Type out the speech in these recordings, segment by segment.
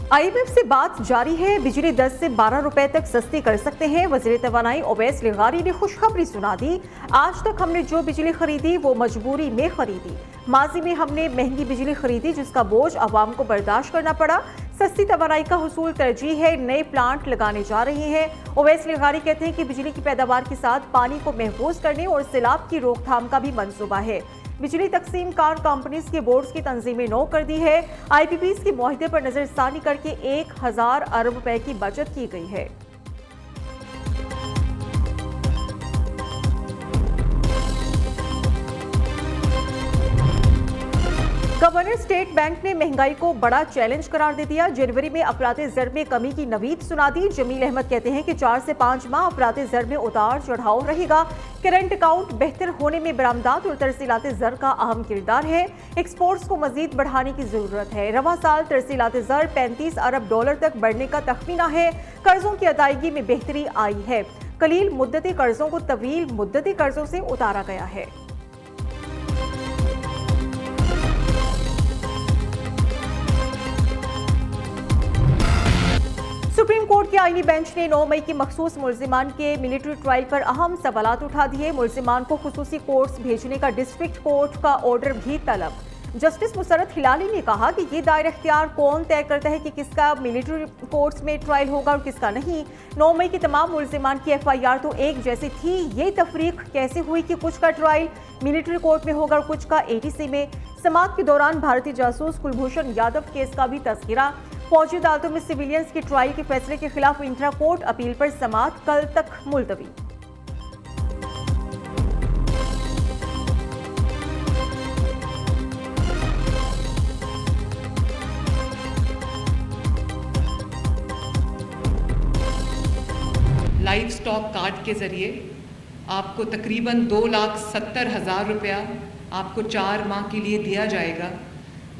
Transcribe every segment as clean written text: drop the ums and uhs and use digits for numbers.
IMF से बात जारी है, बिजली 10 से 12 रुपए तक सस्ती कर सकते हैं। वज़ीर तवानाई ओवैस लिगारी ने खुशखबरी सुना दी। आज तक हमने जो बिजली खरीदी वो मजबूरी में खरीदी। माजी में हमने महंगी बिजली खरीदी जिसका बोझ आवाम को बर्दाश्त करना पड़ा। सस्ती तवानाई का हुसूल तरजीह है, नए प्लांट लगाने जा रहे हैं। ओवैस लिगारी कहते हैं कि बिजली की पैदावार के साथ पानी को महफूज करने और सैलाब की रोकथाम का भी मंसूबा है। बिजली तकसीम कार कंपनीज के बोर्ड्स की तंजीमें नौ कर दी है। IPPs के मुआहदे पर नजरसानी करके 1000 अरब रुपए की बचत की गई है। गवर्नर स्टेट बैंक ने महंगाई को बड़ा चैलेंज करार दे दिया। जनवरी में अफराते ज़र में कमी की नवीद सुना दी। जमील अहमद कहते हैं कि 4 से 5 माह अफराते ज़र में उतार चढ़ाव रहेगा। करंट अकाउंट बेहतर होने में बरामदात और तरसीलात ज़र का अहम किरदार है। एक्सपोर्ट्स को मजीद बढ़ाने की जरूरत है। रवां साल तरसीलात ज़र 35 अरब डॉलर तक बढ़ने का तखमीना है। कर्जों की अदायगी में बेहतरी आई है। कलील मुद्दती कर्जों को तवील मुद्दती कर्जों से उतारा गया है। सुप्रीम कोर्ट के आईनी बेंच ने 9 मई की मखसूस मुल्जिमान के मिलिट्री ट्रायल पर अहम सवालात उठा दिए। मुल्जिमान को खुसूसी कोर्ट्स भेजने का डिस्ट्रिक्ट कोर्ट का ऑर्डर भी तलब। जस्टिस मुसरत हिलाली ने कहा कि ये दायर इख्तियार कौन तय करता है कि किसका मिलिट्री कोर्ट्स में ट्रायल होगा और किसका नहीं। 9 मई की तमाम मुल्जिमान की FIR तो एक जैसी थी। ये तफरीक कैसे हुई कि कुछ का ट्रायल मिलिट्री कोर्ट में होगा और कुछ का ATC में। समाअत के दौरान भारतीय जासूस कुलभूषण यादव केस का भी तस्करा। फौजी अदालतों में सिविलियंस के ट्रायल के फैसले के खिलाफ इंट्रा कोर्ट अपील पर समाअत कल तक मुलतवी। लाइव स्टॉक कार्ड के जरिए आपको तकरीबन 2,70,000 रुपया आपको 4 माह के लिए दिया जाएगा,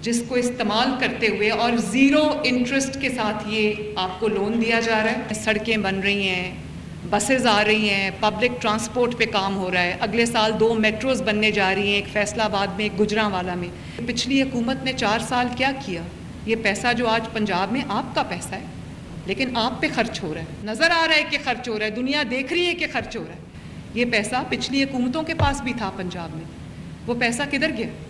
जिसको इस्तेमाल करते हुए और ज़ीरो इंटरेस्ट के साथ ये आपको लोन दिया जा रहा है। सड़कें बन रही हैं, बसेस आ रही हैं, पब्लिक ट्रांसपोर्ट पे काम हो रहा है। अगले साल 2 मेट्रोज़ बनने जा रही हैं, एक फैसलाबाद में, एक गुजरांवाला में। पिछली हुकूमत ने 4 साल क्या किया? ये पैसा जो आज पंजाब में आपका पैसा है, लेकिन आप पे खर्च हो रहा है, नज़र आ रहा है कि खर्च हो रहा है, दुनिया देख रही है कि खर्च हो रहा है। ये पैसा पिछली हुकूमतों के पास भी था पंजाब में, वो पैसा किधर गया?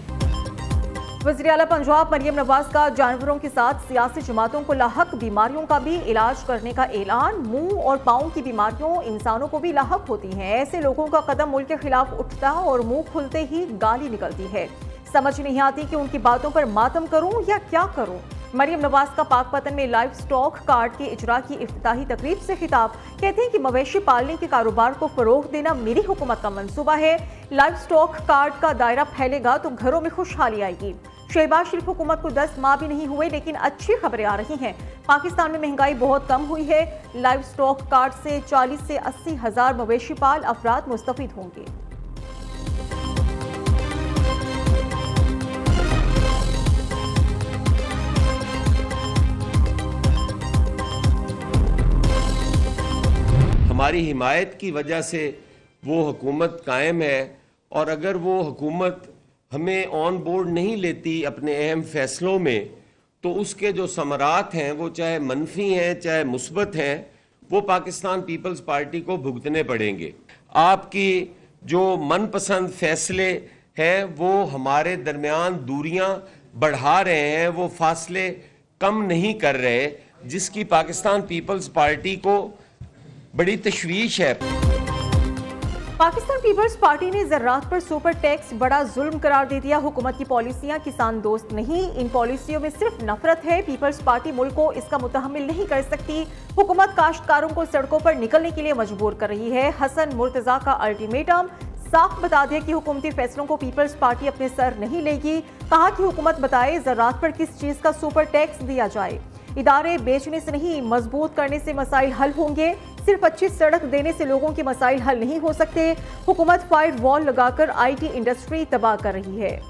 वज़ीर आला पंजाब मरियम नवाज का जानवरों के साथ सियासी जमातों को लाहक बीमारियों का भी इलाज करने का ऐलान। मुंह और पाँव की बीमारियों इंसानों को भी लाहक होती हैं। ऐसे लोगों का कदम मुल्क के खिलाफ उठता और मुंह खुलते ही गाली निकलती है। समझ नहीं आती कि उनकी बातों पर मातम करूं या क्या करूं। मरियम नवाज का पाकपतन में लाइव स्टॉक कार्ड के इजरा की इफ्तिताही तकरीब से खिताब। कहते हैं कि मवेशी पालने के कारोबार को फरोग देना मेरी हुकूमत का मंसूबा है। लाइव स्टॉक कार्ड का दायरा फैलेगा तो घरों में खुशहाली आएगी। शहबाज शरीफ हुकूमत को 10 माह भी नहीं हुए लेकिन अच्छी खबरें आ रही हैं। पाकिस्तान में महंगाई बहुत कम हुई है। लाइव स्टॉक कार्ड से 40 से 80 हजार मवेशी पाल अफराद मुस्तफिद होंगे। हमारी हिमायत की वजह से वो हुकूमत कायम है, और अगर वो हुकूमत हमें ऑन बोर्ड नहीं लेती अपने अहम फैसलों में, तो उसके जो समरात हैं वो चाहे मनफी हैं चाहे मुस्बत हैं, वो पाकिस्तान पीपल्स पार्टी को भुगतने पड़ेंगे। आपकी जो मनपसंद फैसले हैं वो हमारे दरमियान दूरियां बढ़ा रहे हैं, वो फासले कम नहीं कर रहे, जिसकी पाकिस्तान पीपल्स पार्टी को बड़ी तशवीश है। पाकिस्तान पीपल्स पार्टी ने ज़राअत पर सुपर टैक्स बड़ा जुल्म करार दे दिया। हुकूमत की पॉलिसियां किसान दोस्त नहीं, इन पॉलिसियों में सिर्फ नफरत है। पीपल्स पार्टी मुल्क को इसका मुतहम्मिल नहीं कर सकती। हुकूमत काश्तकारों को सड़कों पर निकलने के लिए मजबूर कर रही है। हसन मुर्तजा का अल्टीमेटम साफ बता दिया कि हुकूमती फैसलों को पीपल्स पार्टी अपने सर नहीं लेगी। कहा कि हुकूमत बताए ज़राअत पर किस चीज़ का सुपर टैक्स दिया जाए। इदारे बेचने से नहीं, मजबूत करने से मसाइल हल होंगे। सिर्फ अच्छी सड़क देने से लोगों के मसाइल हल नहीं हो सकते। हुकूमत फायर वॉल लगाकर IT इंडस्ट्री तबाह कर रही है।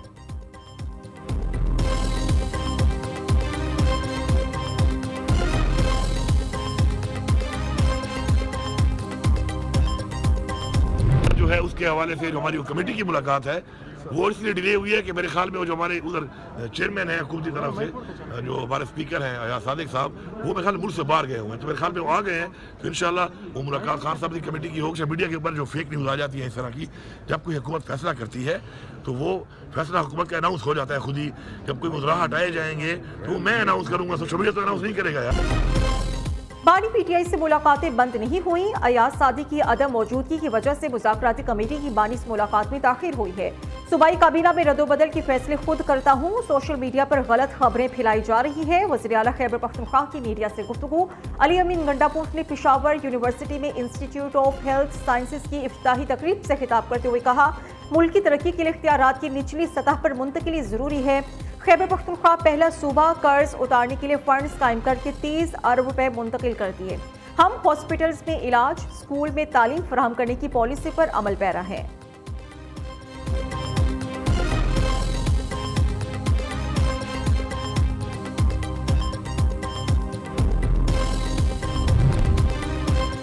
जो है उसके हवाले से हमारी कमेटी की मुलाकात है, वो इसलिए डिले हुई है कि मेरे ख्याल में वो जो हमारे उधर चेयरमैन है हुकूमत की तरफ से, जो हमारे स्पीकर हैं अयाज सादिक साहब, वो मेरे ख्याल मुल्क से बाहर गए हुए हैं, तो मेरे ख्याल में वो आ गए हैं। तो इंशाल्लाह वो मुलाकात खान साहब की कमेटी की होगी। मीडिया के ऊपर जो फेक न्यूज़ आ जाती है इस तरह की, जब कोई हुकूमत फैसला करती है तो वो फैसला हुकूमत का अनाउंस हो जाता है खुद ही। जब कोई मुजरा हटाए जाएंगे तो मैं अनाउंस करूंगा, सोशल मीडिया तो अनाउंस नहीं करेगा यार। बानी पीटीआई से मुलाकातें बंद नहीं हुई। अयाज सादिक की अदम मौजूदगी की वजह से मुज़ाकराती कमेटी की बानी से मुलाकात में ताखिर हुई है। सूबाई काबीना में रद्दोबदल के फैसले खुद करता हूँ, सोशल मीडिया पर गलत खबरें फैलाई जा रही है। वज़ीर आला खैबर पख्तूनख्वा की मीडिया से गुफ्तगू। अली अमीन गंडापुर ने पेशावर यूनिवर्सिटी में इंस्टीट्यूट ऑफ हेल्थ साइंसेज की इफ्तिताही तकरीब से खिताब करते हुए कहा, मुल्क की तरक्की के लिए इख्तियारात की निचली सतह पर मुंतकिली जरूरी है। खैबर पख्तूनख्वा पहला सूबा कर्ज उतारने के लिए फंड्स कायम करके 30 अरब रुपए मुंतकिल कर दिए। हम हॉस्पिटल्स में इलाज, स्कूल में तालीम फराहम करने की पॉलिसी पर अमल पैरा है।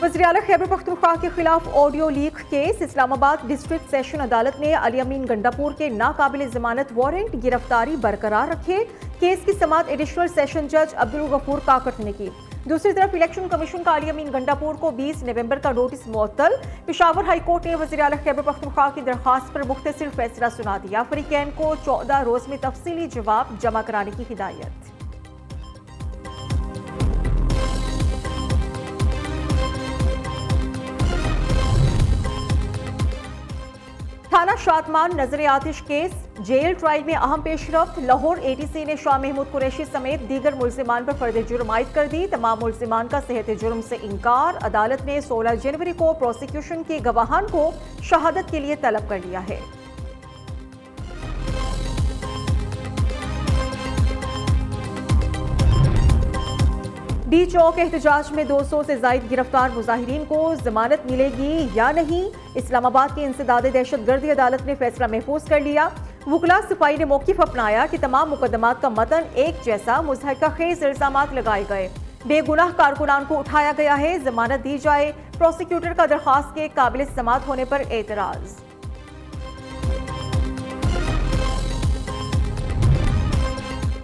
वज़ीर आला खैबर पख्तूनख्वा के खिलाफ audio leak case. Islamabad district session अदालत ने अली अमीन गंडापुर के नाकाबिल जमानत वारंट गिरफ्तारी बरकरार रखे। केस की समाअत एडिशनल सेशन जज अब्दुल गफूर काकट ने की। दूसरी तरफ इलेक्शन कमीशन का अली अमीन गंडापुर को 20 नवंबर का नोटिस मुअत्तल। पेशावर हाई कोर्ट ने वज़ीर आला खैबर पख्तूनख्वा की दरखास्त पर मुख्तसर फैसला सुना दिया। फरीकैन को 14 रोज में तफसीली जवाब जमा कराने की हिदायत। थाना शातमान नजर आतिश केस, जेल ट्रायल में अहम पेशरफ्त। लाहौर एटीसी ने शाह महमूद कुरैशी समेत दीगर मुल्जिमान पर फर्द जुर्म आयद कर दी। तमाम मुल्जिमान का सेहत जुर्म से इनकार। अदालत ने 16 जनवरी को प्रोसिक्यूशन के गवाहान को शहादत के लिए तलब कर लिया है। डी चौक एहतजाज में 200 से जायद गिरफ्तार मुजाहिरीन को जमानत मिलेगी या नहीं। इस्लामाबाद की इंसदाद दहशतगर्दी अदालत ने फैसला महफूज कर लिया। वकला सिपाही ने मौकिफ अपनाया कि तमाम मुकदमात का मतन एक जैसा, मुज़हका खेज इल्जामात लगाए गए, बेगुनाह कारकुनान को उठाया गया है, जमानत दी जाए। प्रोसिक्यूटर का दरखास्त के काबिल समाअत होने पर एतराज।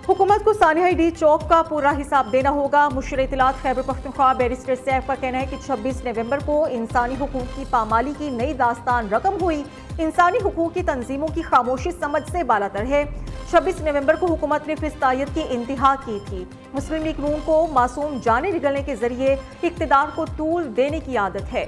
हुकूमत को सानिया डी चौक का पूरा हिसाब देना होगा। मुशीर इत्तलात खैबर पख्तूनख्वा बैरिस्टर सैफ का कहना है कि 26 नवंबर को इंसानी हुकूक की पामाली की नई दास्तान रकम हुई। इंसानी हुकूक की तंजीमों की खामोशी समझ से बालातर है। 26 नवंबर को हुकूमत ने फिस्तायत की इंतहा की थी। मुस्लिम लीग नून को मासूम जाने निगलने के जरिए इक़्तिदार को तूल देने की आदत है।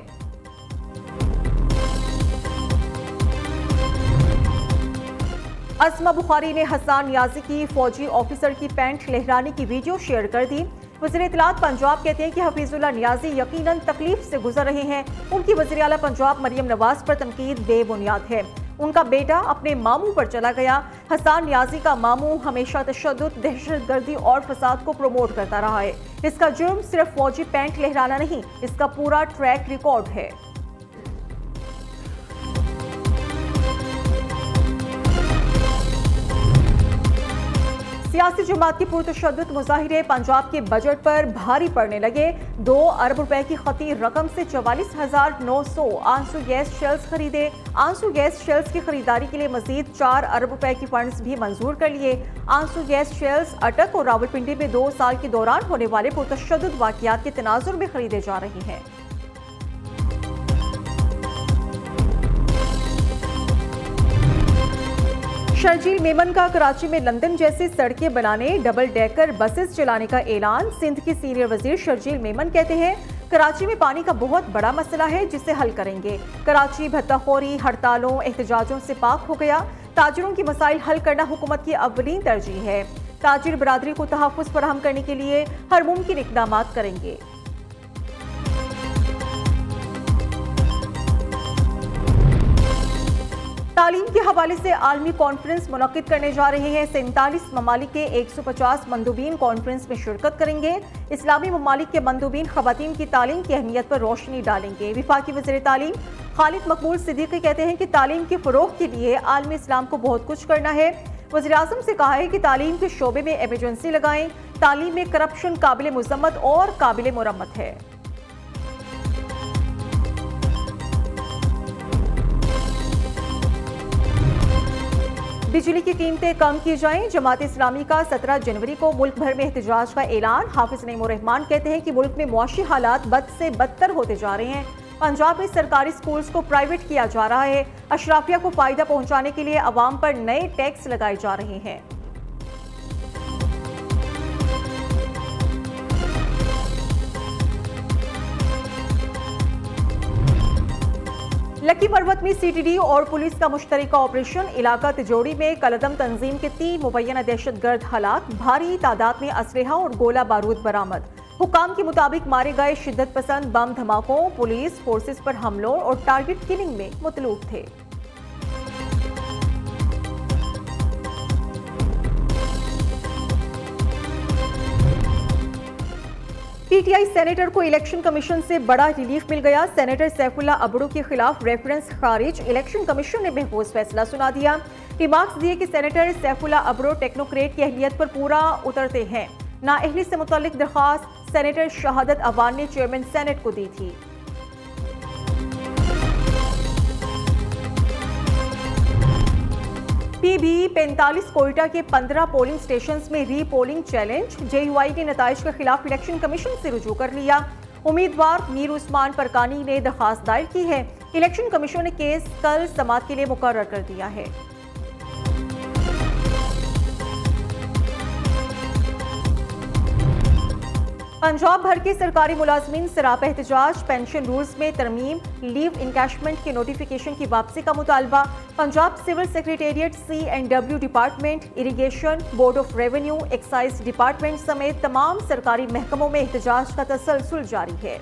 अस्मा बुखारी ने हसन नियाजी की फौजी ऑफिसर की पैंट लहराने की वीडियो शेयर कर दी। वज़ीर इत्तलात पंजाब कहते हैं कि हफीजुल्लाह नियाजी यकीनन तकलीफ से गुजर रहे हैं। उनकी वज़ीर आला पंजाब मरियम नवाज पर तनकीद बेबुनियाद है। उनका बेटा अपने मामू पर चला गया। हसन नियाजी का मामू हमेशा तशद्दुद, दहशतगर्दी और फसाद को प्रमोट करता रहा है। इसका जुर्म सिर्फ फौजी पैंट लहराना नहीं, इसका पूरा ट्रैक रिकॉर्ड है। सियासी जमात की पुरतशद्दुद मुजाहिरे पंजाब के बजट पर भारी पड़ने लगे। 2 अरब रुपए की खती रकम से 44,900 आंसू गैस शेल्स खरीदे। आंसू गैस शेल्स की खरीदारी के लिए मजीद 4 अरब रुपए की फंड्स भी मंजूर कर लिए। आंसू गैस शेल्स अटक और रावलपिंडी में 2 साल के दौरान होने वाले पुरतशद्दुद वाक़ियात के तनाजुर में खरीदे जा रहे हैं। शर्जील मेमन का कराची में लंदन जैसी सड़कें बनाने, डबल डेकर बसेस चलाने का ऐलान। सिंध की सीनियर वजीर शर्जील मेमन कहते हैं, कराची में पानी का बहुत बड़ा मसला है जिसे हल करेंगे। कराची भत्ताखोरी, हड़तालों, एहतजाजों से पाक हो गया। ताजिरों की मसाइल हल करना हुकूमत की अव्वलीन तरजीह है। ताजिर बरादरी को तहफ़्फ़ुज़ फराहम करने के लिए हर मुमकिन इक़दाम करेंगे। तालीम के हवाले से आलमी कॉन्फ्रेंस मुनक़िद करने जा रहे हैं। 47 ममालिक के 150 मंदूबीन कॉन्फ्रेंस में शिरकत करेंगे। इस्लामी ममालिक के मंदूबीन ख़वातीन की तालीम की अहमियत पर रोशनी डालेंगे। विफाकी वज़ीर तालीम खालिद मकबूल सिद्दीकी कहते हैं कि तालीम के फ़रोग़ के लिए आलमी इस्लाम को बहुत कुछ करना है। वज़ीर आज़म से कहा है कि तालीम के शोबे में एमरजेंसी लगाएं। तालीम में करप्शन काबिल मुज़म्मत और काबिल मुरम्मत है। बिजली की कीमतें कम की जाएं। जमात इस्लामी का 17 जनवरी को मुल्क भर में एहतजाज का ऐलान। हाफिज नईमुर रहमान कहते हैं कि मुल्क में मुआशी हालात बद से बदतर होते जा रहे हैं। पंजाब में सरकारी स्कूल्स को प्राइवेट किया जा रहा है। अशराफिया को फायदा पहुंचाने के लिए अवाम पर नए टैक्स लगाए जा रहे हैं। लकी पर्वत में सीटीडी और पुलिस का मुश्तरका ऑपरेशन। इलाका तिजोरी में कलदम तंजीम के 3 मुबैना दहशतगर्द हलाक। भारी तादाद में असलहा और गोला बारूद बरामद। हुकाम के मुताबिक मारे गए शिद्दत पसंद बम धमाकों, पुलिस फोर्सेस पर हमलों और टारगेट किलिंग में मुतलूब थे। पीटीआई सेनेटर को इलेक्शन कमीशन से बड़ा रिलीफ मिल गया। सेनेटर सैफुल्ला अबड़ू के खिलाफ रेफरेंस खारिज। इलेक्शन कमीशन ने महफूज फैसला सुना दिया। रिमार्क्स दिए कि सेनेटर सैफुल्ला अबड़ू टेक्नोक्रेट की अहलियत पर पूरा उतरते हैं। नाअहली से मुताल्लिक दरख्वास्त सेनेटर शहादत अवान ने चेयरमैन सेनेट को दी थी। पीबी 45 कोयटा के 15 पोलिंग स्टेशंस में री पोलिंग चैलेंज। जेयूआई के नताइज के खिलाफ इलेक्शन कमीशन से रुजू कर लिया। उम्मीदवार मीर उस्मान परकानी ने दरखास्त दायर की है। इलेक्शन कमीशन ने केस कल समाअत के लिए मुकर्रर कर दिया है। पंजाब भर के सरकारी मुलाजमीन सरापा एहतजाज। पेंशन रूल्स में तरमीम, लीव इनकैशमेंट के नोटिफिकेशन की वापसी का मुतालबा। Punjab civil secretariat, CNW department, irrigation, board of revenue, excise department समेत तमाम सरकारी महकमों में एहतजाज का तसलसल जारी है।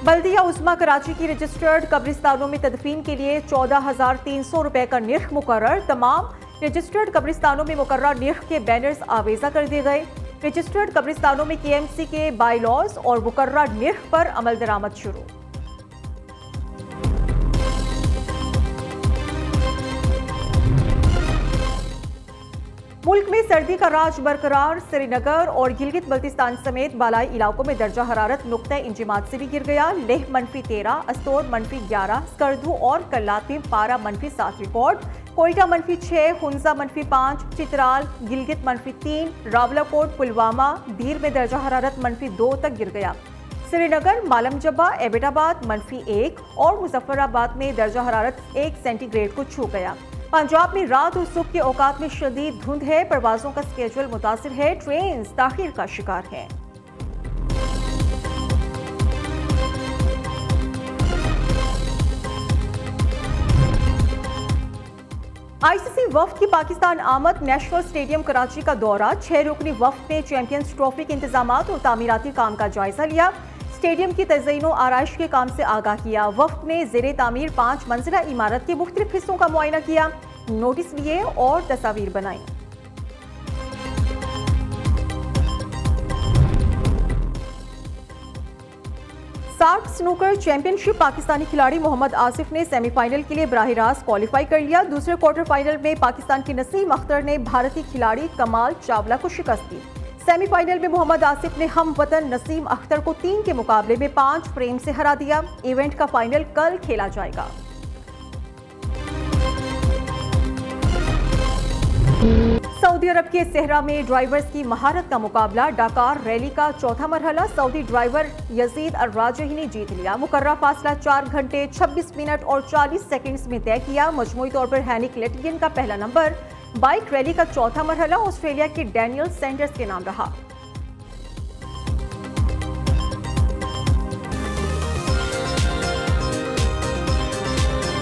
बल्दिया उस्मा कराची की रजिस्टर्ड कब्रिस्तानों में तदफीन के लिए 14,300 रुपए का निर्ख मुकर्रर। तमाम रजिस्टर्ड कब्रिस्तानों में मुकर्रर निर्ख के बैनर्स आवेजा कर दिए गए। रजिस्टर्ड कब्रिस्तानों में KMC के बाईलॉज और मुकर्रर निर्ख पर अमल दरामद शुरू। मुल्क में सर्दी का राज बरकरार। श्रीनगर और गिलगित बल्तिस्तान समेत बालाई इलाकों में दर्जा हरारत नुक्ता इंजिमात से भी गिर गया। लेह -13, अस्तोर -11, स्कर्दू और कल्लात में पारा -7 रिकॉर्ड। कोयटा -6, हुंजा -5, चित्राल, गिलगित -3, रावलाकोट, पुलवामा, धीर में दर्जा हरारत -2 तक गिर गया। श्रीनगर, मालमजबा, एबटाबाद -1 और मुजफ्फराबाद में दर्जा हरारत 1 सेंटीग्रेड को छू गया। पंजाब में रात और सुबह के औकात में शदीद धुंध है। परवाजों का स्केड्यूल मुतासिर है। ट्रेन ताखीर का शिकार है। ICC वफ्द की पाकिस्तान आमद। नेशनल स्टेडियम कराची का दौरा। 6 रुकनी वफ्द ने चैंपियंस ट्रॉफी के इंतजामात और तामीराती काम का जायजा लिया। स्टेडियम की तज़यीन आराइश के काम से आगाह किया। वफ्द ने ज़ेरे तामीर 5 मंजिला इमारत के मुख्तलिफ हिस्सों का मुआयना किया, नोटिस लिए और तस्वीर बनाई। सार्क स्नूकर चैंपियनशिप पाकिस्तानी खिलाड़ी मोहम्मद आसिफ ने सेमीफाइनल के लिए बराह रास्त क्वालिफाई कर लिया। दूसरे क्वार्टर फाइनल में पाकिस्तान के नसीम अख्तर ने भारतीय खिलाड़ी कमाल चावला को शिकस्त दी। सेमीफाइनल में मोहम्मद आसिफ ने हम वतन नसीम अख्तर को 3 के मुकाबले में 5 फ्रेम से हरा दिया। इवेंट का फाइनल कल खेला जाएगा। सऊदी अरब के सेहरा में ड्राइवर्स की महारत का मुकाबला। डाकार रैली का चौथा मरहला सऊदी ड्राइवर यजीद अल-राजही ने जीत लिया। मुकर्रर फासला 4 घंटे 26 मिनट और 40 सेकंड्स में तय किया। मजमूई तौर पर हैनिक लेटिगिन का पहला नंबर। बाइक रैली का चौथा मरहला ऑस्ट्रेलिया के डैनियल सैंडर्स के नाम रहा।